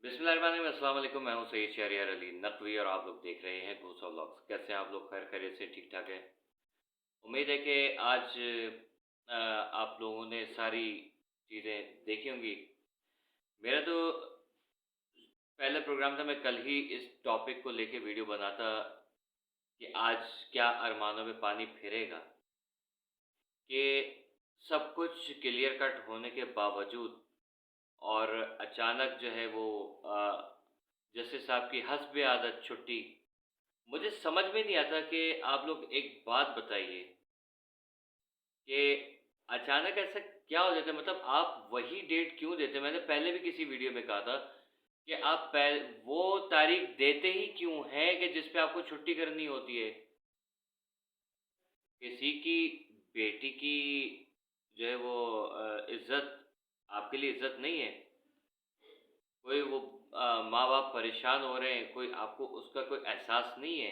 बिस्मिल्लाहिर्रहमानिर्रहीम, अस्सलाम वालेकुम। मैं हूं सईद शहरियार अली नकवी और आप लोग देख रहे हैं भूसा व्लॉग्स। कैसे हैं आप लोग? खैर खैरियत से ठीक ठाक है। उम्मीद है कि आज आप लोगों ने सारी चीज़ें देखी होंगी। मेरा तो पहला प्रोग्राम था, मैं कल ही इस टॉपिक को लेके वीडियो बनाता कि आज क्या अरमानों में पानी फिरेगा, कि सब कुछ क्लियर कट होने के बावजूद और अचानक जो है वो जस्टिस साहब की हस्ब आदत छुट्टी। मुझे समझ में नहीं आता कि आप लोग एक बात बताइए कि अचानक ऐसा क्या हो जाता है? मतलब आप वही डेट क्यों देते हैं? मैंने पहले भी किसी वीडियो में कहा था कि आप वो तारीख देते ही क्यों हैं कि जिस पे आपको छुट्टी करनी होती है? किसी की बेटी की जो है वो इज़्ज़त आपके लिए इज़्ज़त नहीं है? कोई वो माँ-बाप परेशान हो रहे हैं, कोई आपको उसका कोई एहसास नहीं है?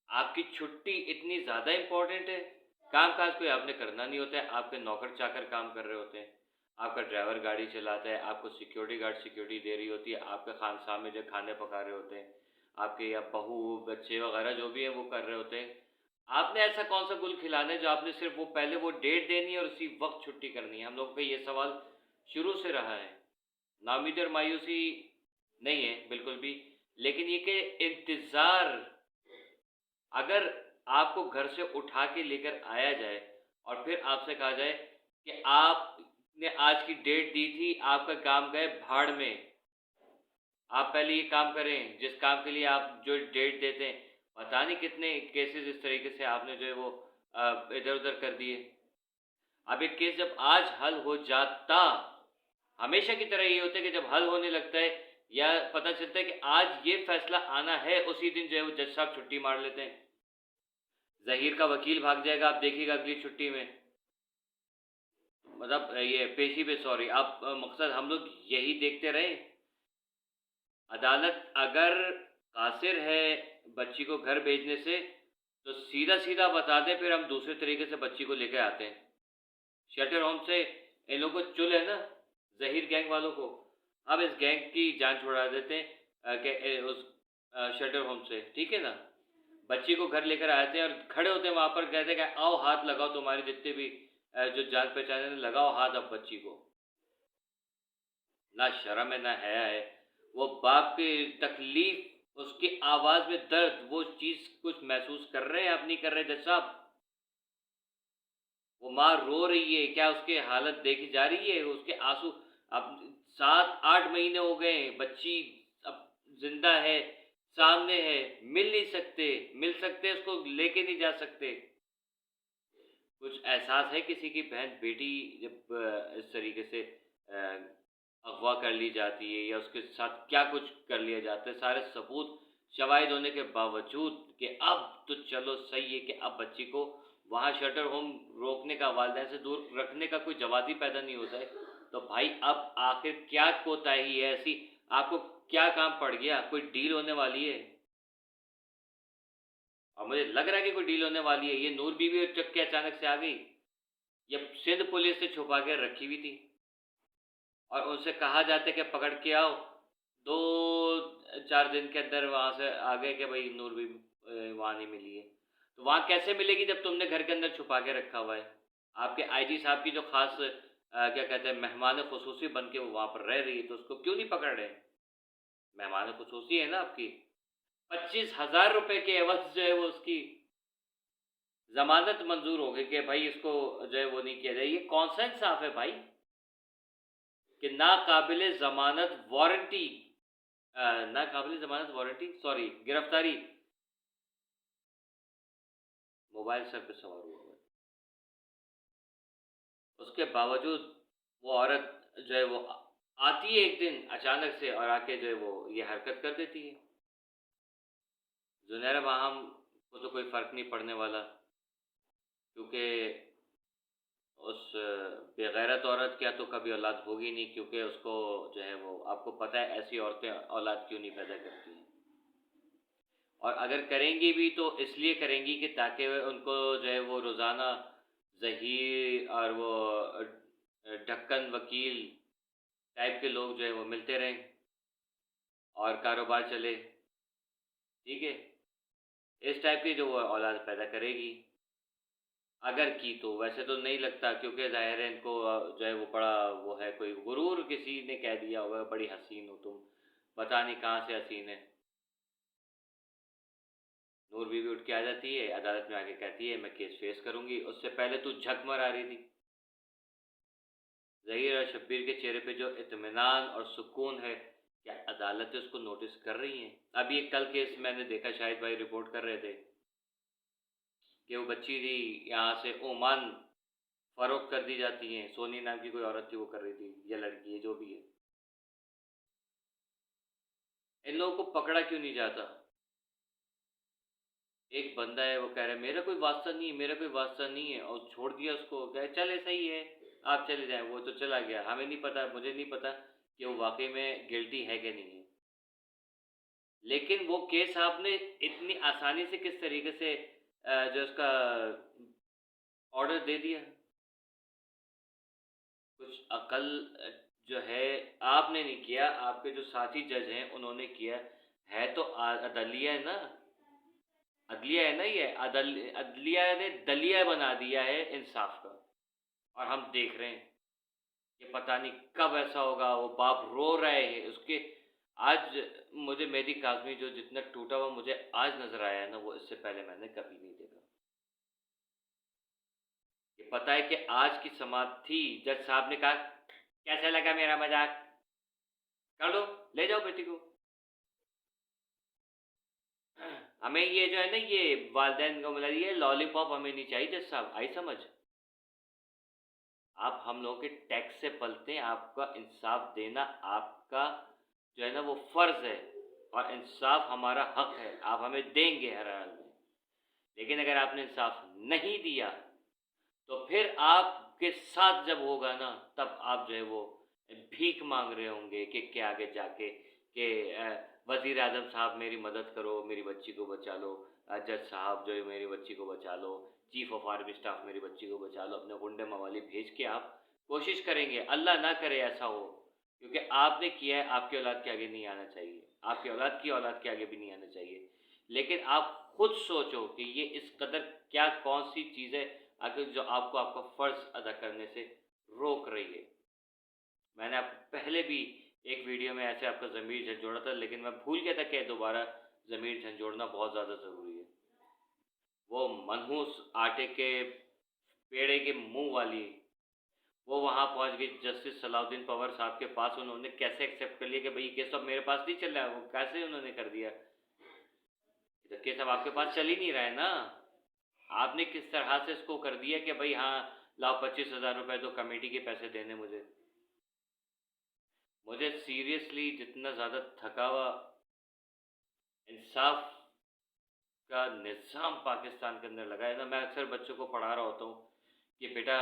आपकी छुट्टी इतनी ज़्यादा इम्पोर्टेंट है? काम-काज कोई आपने करना नहीं होता है, आपके नौकर-चाकर काम कर रहे होते हैं, आपका ड्राइवर गाड़ी चलाता है, आपको सिक्योरिटी गार्ड सिक्योरिटी दे रही होती है, आपके खानसामे में जो खाने पका रहे होते हैं, आपके या बहू, बच्चे वगैरह जो भी हैं वो कर रहे होते हैं। आपने ऐसा कौन-सा गुल खिलाना है जो आपने सिर्फ़ वो पहले वो डेट देनी है और उसी वक़्त छुट्टी करनी है? हम लोगों का ये सवाल शुरू से रहा है। नाउम्मीदी और मायूसी नहीं है बिल्कुल भी, लेकिन ये कि इंतज़ार, अगर आपको घर से उठा के लेकर आया जाए और फिर आपसे कहा जाए कि आपने आज की डेट दी थी, आपका काम गए भाड़ में। आप पहले ये काम करें, जिस काम के लिए आप जो डेट देते हैं। पता नहीं कितने केसेज़ इस तरीके से आपने जो है वो इधर-उधर कर दिए। अब एक केस जब आज हल हो जाता, हमेशा की तरह ये होता है कि जब हल होने लगता है या पता चलता है कि आज ये फैसला आना है, उसी दिन जो है वो जज साहब छुट्टी मार लेते हैं। ज़हीर का वकील भाग जाएगा, आप देखिएगा अगली छुट्टी में। मतलब ये पेशी पे सॉरी, आप मकसद हम लोग यही देखते रहें? अदालत अगर कासिर है बच्ची को घर भेजने से, तो सीधा-सीधा बता दें, फिर हम दूसरे तरीके से बच्ची को लेके आते हैं। शेल्टर होम से इन लोगों को चुल है ना, ज़हीर गैंग वालों को। अब इस गैंग की जान छुड़ा देते हैं उस शेल्टर होम से, ठीक है ना? बच्ची को घर लेकर आते हैं और खड़े होते हैं वहाँ पर, कहते हैं कि आओ हाथ लगाओ, तुम्हारे जितने भी जो जान-पहचान है, लगाओ हाथ अब बच्ची को। ना शर्म है, ना हया है। वो बाप की तकलीफ़, उसकी आवाज़ में दर्द, वो चीज़ कुछ महसूस कर रहे हैं, आप नहीं कर रहे जज साहब? वो माँ रो रही है, क्या उसकी हालत देखी जा रही है? उसके आँसू, अब 7-8 महीने हो गए हैं, बच्ची अब ज़िंदा है, सामने है, मिल नहीं सकते, मिल सकते उसको लेके नहीं जा सकते। कुछ एहसास है किसी की बहन-बेटी जब इस तरीके से अगवा कर ली जाती है या उसके साथ क्या कुछ कर लिया जाता है, सारे सबूत शवाहिद होने के बावजूद कि अब तो चलो सही है कि अब बच्ची को वहाँ शेल्टर होम रोकने का, वालिदैन से दूर रखने का कोई जवाब ही पैदा नहीं होता है। तो भाई अब आखिर क्या कोताही है ऐसी? आपको क्या काम पड़ गया? कोई डील होने वाली है? और मुझे लग रहा है कि कोई डील होने वाली है। ये नूर बीबी उठक के अचानक से आ गई। ये सिंध पुलिस ने छुपा के रखी हुई थी और उनसे कहा जाता है कि पकड़ के आओ। 2-4 दिन के अंदर वहाँ से आ गए कि भई नूर बीबी वहाँ नहीं मिली है। तो वहाँ कैसे मिलेगी जब तुमने घर के अंदर छुपा के रखा हुआ है? आपके आईजी साहब की जो ख़ास क्या कहते हैं, मेहमान ख़ुसूसी बन के वो वहाँ पर रह रही है, तो उसको क्यों नहीं पकड़ रहे? मेहमान ख़ुसूसी है ना आपकी। 25,000 रुपए के एवज़ जो है वो उसकी ज़मानत मंज़ूर हो गई कि भाई इसको जो है वो नहीं किया जाए। ये कौन-सा इंसाफ़ है भाई? कि नाक़ाबिले ज़मानत वारंटी नाक़ाबिले ज़मानत वारंटी सॉरी गिरफ़्तारी, मोबाइल सर पे सवार हुआ हुआ है। उसके बावजूद वो औरत जो है वो आती है एक दिन अचानक से और आके जो है वो ये हरकत कर देती है। ज़ुनैरा बाहम को तो कोई फ़र्क नहीं पड़ने वाला, क्योंकि उस बेगैरत औरत क्या तो कभी औलाद होगी नहीं, क्योंकि उसको जो है वो, आपको पता है ऐसी औरतें औलाद क्यों नहीं पैदा करती हैं। और अगर करेंगी भी तो इसलिए करेंगी कि ताकि उनको जो है वो रोज़ाना ज़हीर और वो ढक्कन वकील टाइप के लोग जो हैं वो मिलते रहें। और कारोबार चले, ठीक है? इस टाइप की जो वो औलाद पैदा करेगी, अगर की तो। वैसे तो नहीं लगता, क्योंकि ज़ाहिर है इनको जो है वो बड़ा वो है, कोई गुरूर किसी ने कह दिया होगा बड़ी हसीन हो तुम, पता नहीं कहाँ से हसीन है। नूर बीवी उठ के आ जाती है, अदालत में आके कहती है मैं केस फेस करूँगी, उससे पहले तू झक मरा रही थी। ज़हीर और शब्बीर के चेहरे पे जो इत्मीनान और सुकून है, क्या अदालतें उसको नोटिस कर रही हैं? अभी एक कल केस मैंने देखा, शाहिद भाई रिपोर्ट कर रहे थे कि वो बच्ची थी, यहाँ से ओमान फ़रोख्त कर दी जाती हैं। सोनी नाम की कोई औरत थी, वो कर रही थी, या लड़की है जो भी है। इन लोगों को पकड़ा क्यों नहीं जाता? एक बंदा है, वो कह रहा है मेरा कोई वास्ता नहीं है, मेरा कोई वास्ता नहीं है, और छोड़ दिया उसको, कहे चले सही है, आप चले जाएं। वो तो चला गया, हमें नहीं पता, मुझे नहीं पता कि वो वाकई में गिल्टी है कि नहीं है। लेकिन वो केस आपने इतनी आसानी से किस तरीके से जो उसका ऑर्डर दे दिया। कुछ अकल जो है आपने नहीं किया, आपके जो साथी जज हैं उन्होंने किया है। तो अदलिया है ना, अदलिया है ना, ये अदलिया ने दलिया बना दिया है इंसाफ का। और हम देख रहे हैं कि पता नहीं कब ऐसा होगा। वो बाप रो रहे हैं उसके। आज मुझे मेहदी काज़मी जो जितना टूटा हुआ मुझे आज नज़र आया है ना, वो इससे पहले मैंने कभी नहीं देखा। ये पता है कि आज की समात थी, जज साहब ने कहा कैसा लगा मेरा मजाक, कर लो, ले जाओ बेटी को। हमें ये जो है ना, ये वालदैन को मिला, ये लॉलीपॉप हमें नहीं चाहिए जज साहब, आई समझ। आप हम लोगों के टैक्स से पलते हैं, आपका इंसाफ देना आपका जो है ना वो फ़र्ज़ है, और इंसाफ हमारा हक है, आप हमें देंगे हर हाल में। लेकिन अगर आपने इंसाफ नहीं दिया, तो फिर आपके साथ जब होगा ना, तब आप जो है वो भीख मांग रहे होंगे कि क्या आगे जाके कि वज़ीर आज़म साहब मेरी मदद करो, मेरी बच्ची को बचा लो, जज साहब जो है मेरी बच्ची को बचा लो, चीफ ऑफ आर्मी स्टाफ मेरी बच्ची को बचा लो। अपने गुंडे मवाली भेज के आप कोशिश करेंगे, अल्लाह ना करे ऐसा हो, क्योंकि आपने किया है, आपकी औलाद के आगे नहीं आना चाहिए, आपकी औलाद की औलाद के आगे भी नहीं आना चाहिए। लेकिन आप खुद सोचो कि ये इस कदर क्या कौन सी चीज़ है अगर जो आपको आपका फ़र्ज़ अदा करने से रोक रही है। मैंने आपको पहले भी एक वीडियो में ऐसे आपका ज़मीर झंझोड़ा था, लेकिन मैं भूल गया था कि दोबारा ज़मीर झंझोड़ना बहुत ज़्यादा ज़रूरी है। वो मनहूस आटे के पेड़े के मुँह वाली, वो वहाँ पहुँच गई जस्टिस सलाउद्दीन पवार साहब के पास। उन्होंने कैसे एक्सेप्ट कर लिया कि भाई ये केस अब मेरे पास नहीं चल रहा है, वो कैसे उन्होंने कर दिया? ये तो केस अब आपके पास चल ही नहीं रहा है ना। आपने किस तरह से इसको कर दिया कि भाई हाँ लाओ 25,000 रुपये दो, कमेटी के पैसे देने मुझे सीरियसली जितना ज़्यादा थका हुआ इंसाफ का निज़ाम पाकिस्तान के अंदर लगा है ना, मैं अक्सर बच्चों को पढ़ा रहा होता हूँ कि बेटा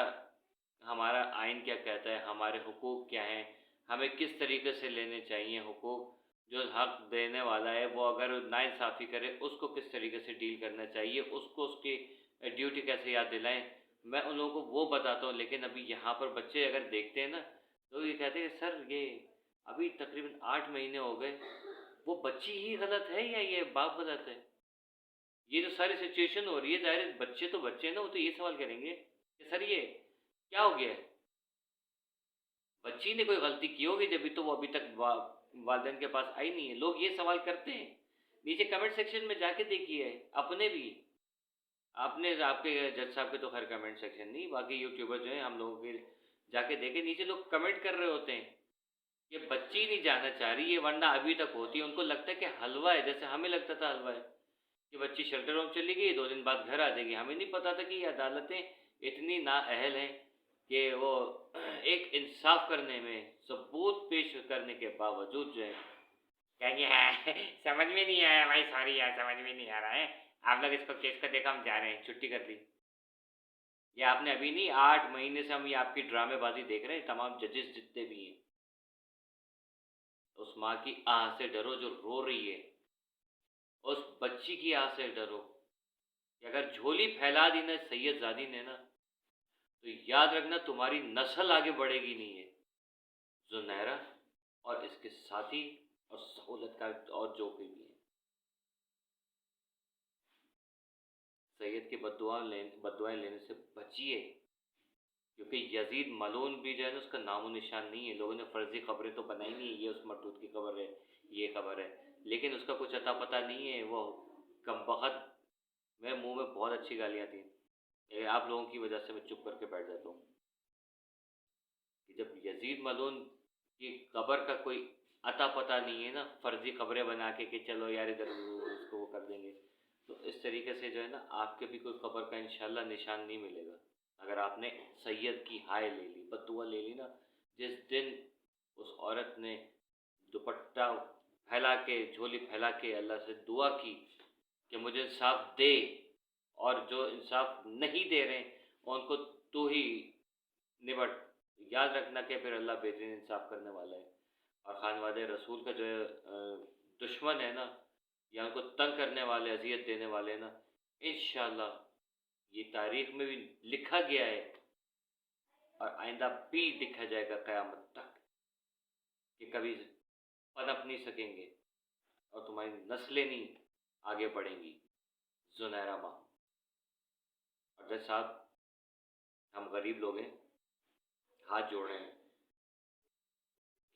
हमारा आइन क्या कहता है, हमारे हुकूक क्या हैं, हमें किस तरीके से लेने चाहिए हुकूक। जो हक देने वाला है वो अगर नाइंसाफ़ी करे, उसको किस तरीके से डील करना चाहिए, उसको उसकी ड्यूटी कैसे याद दिलाएं, मैं उन लोगों को वो बताता हूँ। लेकिन अभी यहाँ पर बच्चे अगर देखते हैं ना, तो ये कहते हैं सर ये अभी तकरीबन 8 महीने हो गए, वो बच्ची ही गलत है या ये बाप गलत है? ये जो सारी सिचुएशन हो रही है, ज़ाहिर है बच्चे तो बच्चे हैं ना, वो तो ये सवाल करेंगे कि सर ये क्या हो गया है? बच्ची ने कोई गलती की होगी जब भी तो वो अभी तक वालिदैन के पास आई नहीं है। लोग ये सवाल करते हैं। नीचे कमेंट सेक्शन में जाके देखिए, अपने भी, आपने आपके जज साहब के तो खैर कमेंट सेक्शन नहीं, बाकी यूट्यूबर जो हैं हम लोगों के, जाके देखे नीचे लोग कमेंट कर रहे होते हैं कि बच्ची नहीं जाना चाह रही है, वरना अभी तक होती है। उनको लगता है कि हलवा है, जैसे हमें लगता था हलवा है कि बच्ची शेल्टर होम चली गई, 2 दिन बाद घर आ जाएगी। हमें नहीं पता था कि ये अदालतें इतनी नाअहल हैं कि वो एक इंसाफ करने में, सबूत पेश करने के बावजूद जो है कहेंगे है समझ में नहीं आया भाई, सॉरी यार समझ में नहीं आ रहा है, आप लोग इसको केस को देखो, हम जा रहे हैं, छुट्टी कर दी। ये आपने अभी नहीं, 8 महीने से हम ये आपकी ड्रामेबाजी देख रहे हैं, तमाम जजेस जितने भी हैं। उस माँ की आह से डरो जो रो रही है, उस बच्ची की आह से डरो कि अगर झोली फैला दी ना सैयदजादी ने ना, तो याद रखना तुम्हारी नस्ल आगे बढ़ेगी नहीं है। जुनैरा और इसके साथी और सहूलत का और जो कोई भी है। सैयद की बद्दुआएँ लेने से बचिए, क्योंकि यज़ीद मलून भी जो है ना उसका नामो निशान नहीं है। लोगों ने फ़र्ज़ी खबरें तो बनाई नहीं है, ये उस मरदूद की खबर है, ये खबर है, लेकिन उसका कुछ अता पता नहीं है। वो कमबख़्त मेरे मुँह में बहुत अच्छी गालियाँ थी। आप लोगों की वजह से मैं चुप करके बैठ जाता हूँ कि जब यज़ीद मलून की कब्र का कोई अता पता नहीं है ना, फ़र्ज़ी खबरें बना के कि चलो यार इधर उसको वो कर देंगे, तो इस तरीके से जो है ना आपके भी कोई कब्र का इंशाअल्लाह निशान नहीं मिलेगा। अगर आपने सैयद की हाय ले ली, बद्दुआ ले ली ना, जिस दिन उस औरत ने दुपट्टा फैला के, झोली फैला के अल्लाह से दुआ की कि मुझे इंसाफ दे, और जो इंसाफ नहीं दे रहे हैं उनको तू ही निबट। याद रखना कि फिर अल्लाह बेहतरीन इंसाफ करने वाला है। और खानवादे रसूल का जो है दुश्मन है ना, या उनको तंग करने वाले, अज़ियत देने वाले ना, इंशाअल्लाह ये तारीख में भी लिखा गया है और आइंदा भी लिखा जाएगा क़यामत तक कि कभी पनप नहीं सकेंगे और तुम्हारी नस्लें नहीं आगे बढ़ेंगी। ज़ुनैरा माँ। और जज साहब, हम गरीब लोग हैं, हाथ जोड़ रहे हैं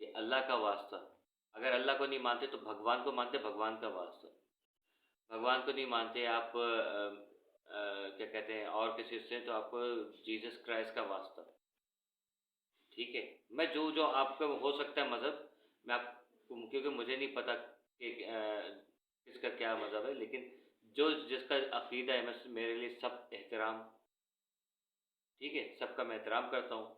कि अल्लाह का वास्ता, अगर अल्लाह को नहीं मानते तो भगवान को मानते, भगवान का वास्ता। भगवान को नहीं मानते आप क्या कहते हैं और किसी से, तो आपको जीसस क्राइस्ट का वास्ता। ठीक है, मैं जो आपका हो सकता है मज़हब, मैं आपको, क्योंकि मुझे नहीं पता कि किसका क्या मज़हब है, लेकिन जो जिसका अक़ीदा है, मैं मेरे लिए सब एहतराम, ठीक है, सबका मैं एहतराम करता हूँ,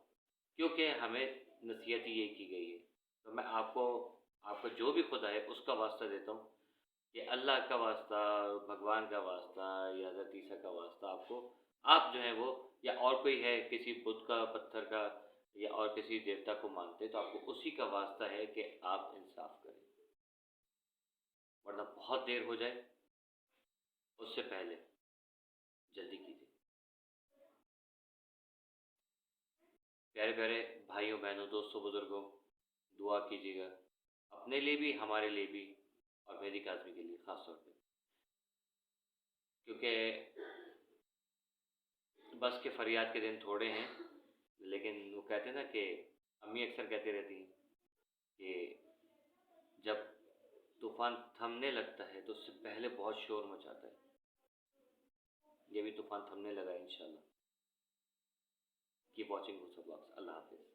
क्योंकि हमें नसीहत ही यही की गई है। तो मैं आपको आपको जो भी खुदा है उसका वास्ता देता हूँ कि अल्लाह का वास्ता, भगवान का वास्ता या हज़रत ईसा का वास्ता, आपको, आप जो है वो, या और कोई है किसी बुत का, पत्थर का, या और किसी देवता को मानते हैं, तो आपको उसी का वास्ता है कि आप इंसाफ करें, वरना बहुत देर हो जाए। उससे पहले जल्दी कीजिए। प्यारे प्यारे भाइयों बहनों, दोस्तों, बुज़ुर्गों, दुआ कीजिएगा अपने लिए भी, हमारे लिए भी, और मेहदी काज़मी के लिए ख़ास तौर पे, क्योंकि बस के फरियाद के दिन थोड़े हैं। लेकिन वो कहते हैं ना कि अम्मी अक्सर कहती रहती हैं कि जब तूफ़ान थमने लगता है तो उससे पहले बहुत शोर मचाता है। ये भी तूफ़ान थमने लगा है इंशाअल्लाह। कीप वॉचिंग मुसा ब्लॉग्स। अल्लाह हाफ़िज़।